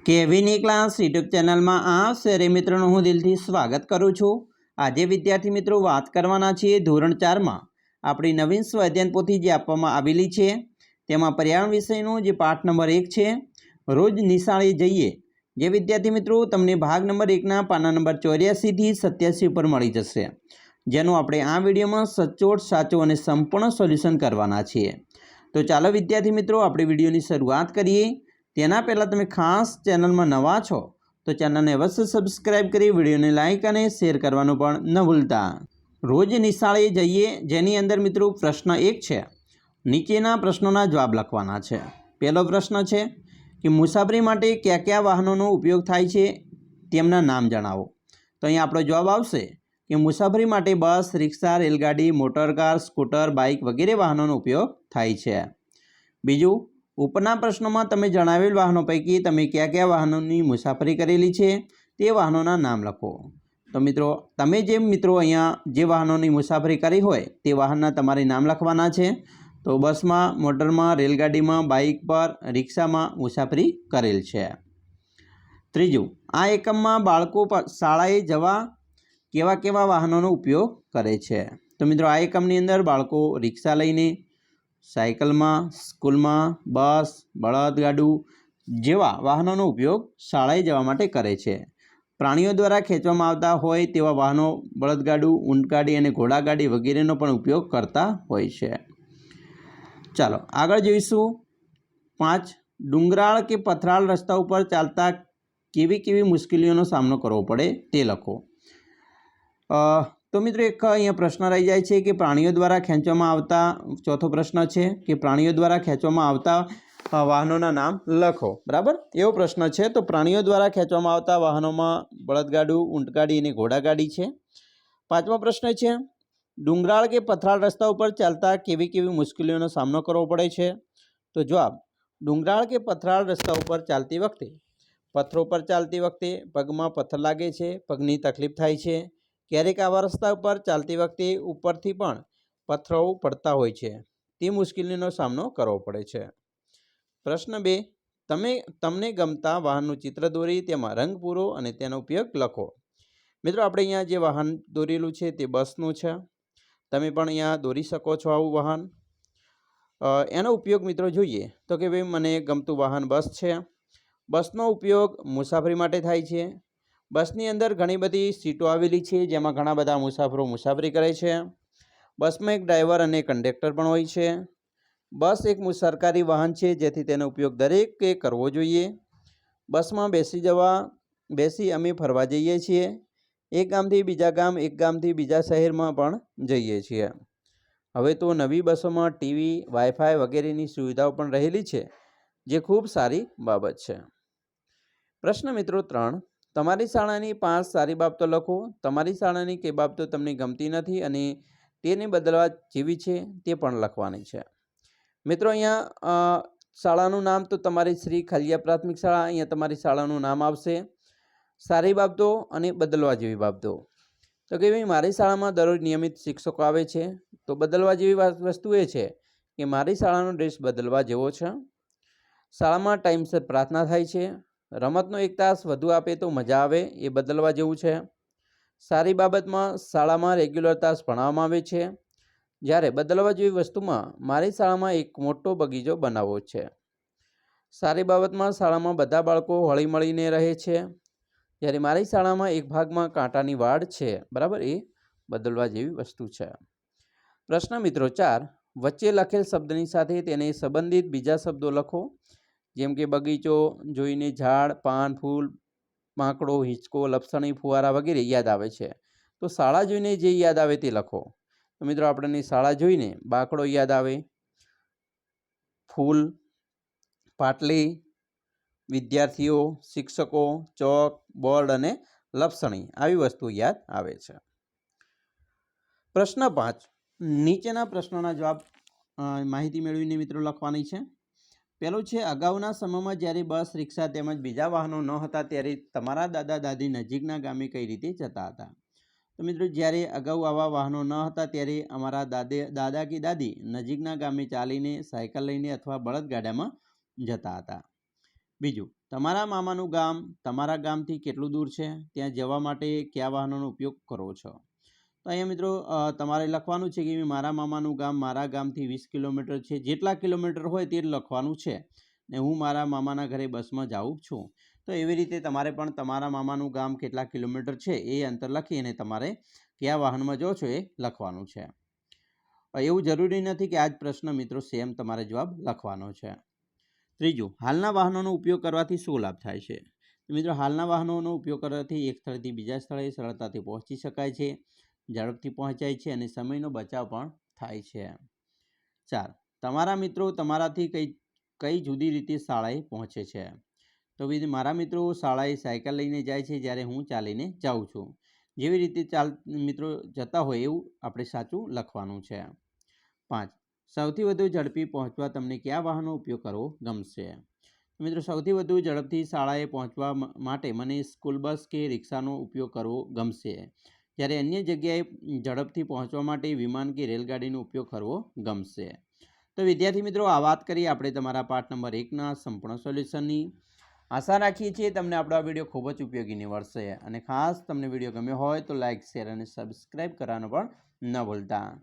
કેવીની class YouTube ચેનલમાં આ શેરી મિત્રોનું હું દિલથી સ્વાગત કરું છું। આજે વિદ્યાર્થી મિત્રો વાત કરવાના છીએ ધોરણ 4માં આપણી નવીન સ્વાધ્યાયન પોથી જે આપવામાં આવેલી છે તેમાં પર્યાવરણ વિષયનું જે પાઠ નંબર 1 છે રોજ નિશાળે જઈએ। જે વિદ્યાર્થી મિત્રો તમને ભાગ નંબર 1ના પાના નંબર 84 થી 87 ઉપર મળી જશે, જેનું આપણે આ વિડીયોમાં સચોટ સાચું અને સંપૂર્ણ સોલ્યુશન કરવાના છીએ। તો ચાલો વિદ્યાર્થી મિત્રો આપણે વિડીયોની શરૂઆત કરીએ। તેના પહેલાં તમે ખાસ ચેનલમાં નવા છો તો ચેનલને અવશ્ય સબસ્ક્રાઇબ કરી વિડીયોને લાઇક અને શેર કરવાનું પણ ન ભૂલતા। રોજ નિશાળે જઈએ જેની અંદર મિત્રો પ્રશ્ન 1 છે, નીચેના પ્રશ્નોના જવાબ લખવાના છે। પહેલો પ્રશ્ન છે કે મુસાફરી માટે કયા કયા વાહનોનો ઉપયોગ થાય છે તેમના નામ જણાવો। તો અહીં આપણો જવાબ આવશે કે મુસાફરી માટે બસ, રિક્ષા, રેલગાડી, મોટરકાર, સ્કૂટર, બાઇક વગેરે વાહનોનો ઉપયોગ થાય છે। બીજું, ઉપરના પ્રશ્નોમાં તમે જણાવેલ વાહનો પૈકી તમે કયા કયા વાહનોની મુસાફરી કરેલી છે તે વાહનોના નામ લખો। તો મિત્રો તમે જે અહીંયા જે વાહનોની મુસાફરી કરી હોય તે વાહનના તમારે નામ લખવાના છે। તો બસમાં, મોટરમાં, રેલગાડીમાં, બાઇક પર, રિક્ષામાં મુસાફરી કરેલ છે। ત્રીજું, આ એકમમાં બાળકો શાળાએ જવા કેવા કેવા વાહનોનો ઉપયોગ કરે છે। તો મિત્રો આ એકમની અંદર બાળકો રિક્ષા લઈને, સાયકલમાં, સ્કૂલમાં, બસ, બળદગાડું જેવા વાહનોનો ઉપયોગ શાળાએ જવા માટે કરે છે। પ્રાણીઓ દ્વારા ખેંચવામાં આવતા હોય તેવા વાહનો બળદગાડું, ઊંટગાડી અને ઘોડાગાડી વગેરેનો પણ ઉપયોગ કરતા હોય છે। ચાલો આગળ જોઈશું। 5, ડુંગરાળ કે પથરાળ રસ્તા ઉપર ચાલતા કેવી કેવી મુશ્કેલીઓનો સામનો કરવો પડે તે લખો। તો મિત્રો એક અહીંયા પ્રશ્ન રહી જાય છે કે પ્રાણીઓ દ્વારા ખેંચવામાં આવતા, ચોથો પ્રશ્ન છે કે પ્રાણીઓ દ્વારા ખેંચવામાં આવતા વાહનોના નામ લખો, બરાબર એવો પ્રશ્ન છે। તો પ્રાણીઓ દ્વારા ખેંચવામાં આવતા વાહનોમાં બળદગાડું, ઊંટગાડી અને ઘોડાગાડી છે। 5મો પ્રશ્ન છે, ડુંગરાળ કે પથરાળ રસ્તા ઉપર ચાલતા કેવી કેવી મુશ્કેલીઓનો સામનો કરવો પડે છે। તો જવાબ, ડુંગરાળ કે પથરાળ રસ્તા ઉપર ચાલતી વખતે, પથ્થરો પર ચાલતી વખતે પગમાં પથ્થર લાગે છે, પગની તકલીફ થાય છે। ક્યારેક આવા રસ્તા ઉપર ચાલતી વખતે ઉપરથી પણ પથ્થરો પડતા હોય છે, તે મુશ્કેલીનો સામનો કરવો પડે છે। પ્રશ્ન 2, તમને ગમતા વાહનનું ચિત્ર દોરી તેમાં રંગ પૂરો અને તેનો ઉપયોગ લખો। મિત્રો આપણે અહીંયા જે વાહન દોરેલું છે તે બસનું છે, તમે પણ અહીંયા દોરી શકો છો આવું વાહન। એનો ઉપયોગ મિત્રો જોઈએ તો કે ભાઈ મને ગમતું વાહન બસ છે। બસનો ઉપયોગ મુસાફરી માટે થાય છે। બસની અંદર ઘણી બધી સીટો આવેલી છે જેમાં ઘણા બધા મુસાફરો મુસાફરી કરે છે। બસમાં એક ડ્રાઈવર અને કંડક્ટર પણ હોય છે। બસ એક સરકારી વાહન છે જેથી તેનો ઉપયોગ દરેકે કરવો જોઈએ। બસમાં બેસી અમે ફરવા જઈએ છીએ। એક ગામથી બીજા ગામ, એક ગામથી બીજા શહેરમાં પણ જઈએ છીએ। હવે તો નવી બસોમાં ટીવી, વાઈફાઈ વગેરેની સુવિધાઓ પણ રહેલી છે, જે ખૂબ સારી બાબત છે। પ્રશ્ન મિત્રો 3, તમારી શાળાની 5 સારી બાબતો લખો। તમારી શાળાની કઈ બાબતો તમને ગમતી નથી અને તેને બદલવા જેવી છે તે પણ લખવાની છે। મિત્રો અહીંયા શાળાનું નામ તો તમારી શ્રી ખાલિયા પ્રાથમિક શાળા, અહીંયા તમારી શાળાનું નામ આવશે। સારી બાબતો અને બદલવા જેવી બાબતો, તો કે ભાઈ મારી શાળામાં દરરોજ નિયમિત શિક્ષકો આવે છે। તો બદલવા જેવી વસ્તુ એ છે કે મારી શાળાનો ડ્રેસ બદલવા જેવો છે। શાળામાં ટાઈમસર પ્રાર્થના થાય છે। રમતનો 1 તાસ વધુ આપે તો મજા આવે, એ બદલવા જેવું છે। સારી બાબતમાં શાળામાં રેગ્યુલર તાસ ભણાવવામાં આવે છે। જ્યારે બદલવા જેવી વસ્તુમાં મારી શાળામાં એક મોટો બગીચો બનાવવો છે। સારી બાબતમાં શાળામાં બધા બાળકો હળી મળીને રહે છે। જ્યારે મારી શાળામાં એક ભાગમાં કાંટાની વાડ છે, બરાબર, એ બદલવા જેવી વસ્તુ છે। પ્રશ્ન મિત્રો 4, વચ્ચે લખેલ શબ્દની સાથે તેને સંબંધિત બીજા શબ્દો લખો। જેમ કે બગીચો જોઈને ઝાડ, પાન, ફૂલ, માંકડો, હિંચકો, લપસણી, ફુવારા વગેરે યાદ આવે છે। તો શાળા જોઈને જે યાદ આવે તે લખો। તો મિત્રો આપણને શાળા જોઈને બાંકડો યાદ આવે, ફૂલ, પાટલી, વિદ્યાર્થીઓ, શિક્ષકો, ચોક, બોર્ડ અને લપસણી આવી વસ્તુ યાદ આવે છે। પ્રશ્ન 5, નીચેના પ્રશ્નોના જવાબ માહિતી મેળવીને મિત્રો લખવાની છે। પહેલું છે, અગાઉના સમયમાં જ્યારે બસ, રિક્ષા તેમજ બીજા વાહનો ન હતા ત્યારે તમારા દાદા દાદી નજીકના ગામે કઈ રીતે જતા હતા। તો મિત્રો જ્યારે અગાઉ આવા વાહનો ન હતા ત્યારે અમારા દાદા કે દાદી નજીકના ગામે ચાલીને, સાયકલ લઈને અથવા બળદગાડામાં જતા હતા। બીજું, તમારા મામાનું ગામ તમારા ગામથી કેટલું દૂર છે? ત્યાં જવા માટે કયા વાહનોનો ઉપયોગ કરો છો? તો અહીંયા મિત્રો તમારે લખવાનું છે કે મારા મામાનું ગામ મારા ગામથી 20 કિલોમીટર છે. જેટલા કિલોમીટર હોય તે લખવાનું છે ને હું મારા મામાના ઘરે બસમાં જાઉં છું. તો એવી રીતે તમારે પણ તમારા મામાનું ગામ કેટલા કિલોમીટર છે એ અંતર લખી અને તમારે કયા વાહનમાં જાઓ છો એ લખવાનું છે. એવું જરૂરી નથી કે આ જ પ્રશ્ન મિત્રો સેમ તમારે જવાબ લખવાનો છે. ત્રીજું, હાલના વાહનોનો ઉપયોગ કરવાથી શું લાભ થાય છે? મિત્રો હાલના વાહનોનો ઉપયોગ કરવાથી એક સ્થળેથી બીજા સ્થળે સરળતાથી પહોંચી શકાય છે, ઝડપથી પહોંચાય છે અને સમયનો બચાવ પણ થાય છે. 4, તમારા મિત્રો તમારાથી કઈ જુદી રીતે શાળાએ પહોંચે છે? તો મારા મિત્રો શાળાએ સાયકલ લઈને જાય છે જ્યારે હું ચાલીને જાઉં છું. જેવી રીતે મિત્રો જતા હોય એવું આપણે સાચું લખવાનું છે. 5, સૌથી વધુ ઝડપી પહોંચવા તમને કયા વાહનનો ઉપયોગ કરવો ગમશે? મિત્રો સૌથી વધુ ઝડપથી શાળાએ પહોંચવા માટે મને સ્કૂલ બસ કે રિક્ષાનો ઉપયોગ કરવો ગમશે. જ્યારે અન્ય જગ્યાએ ઝડપથી પહોંચવા માટે વિમાન કે રેલગાડીનો ઉપયોગ કરવો ગમશે. તો વિદ્યાર્થી મિત્રો, આ વાત કરીએ આપણે તમારા પાઠ નંબર 1ના સંપૂર્ણ સોલ્યુશનની. આશા રાખીએ છીએ તમને આપણો આ વિડીયો ખૂબ જ ઉપયોગી નીવડશે અને ખાસ તમને વિડીયો ગમ્યો હોય તો લાઇક, શેર અને સબસ્ક્રાઈબ કરવાનું પણ ન ભૂલતા.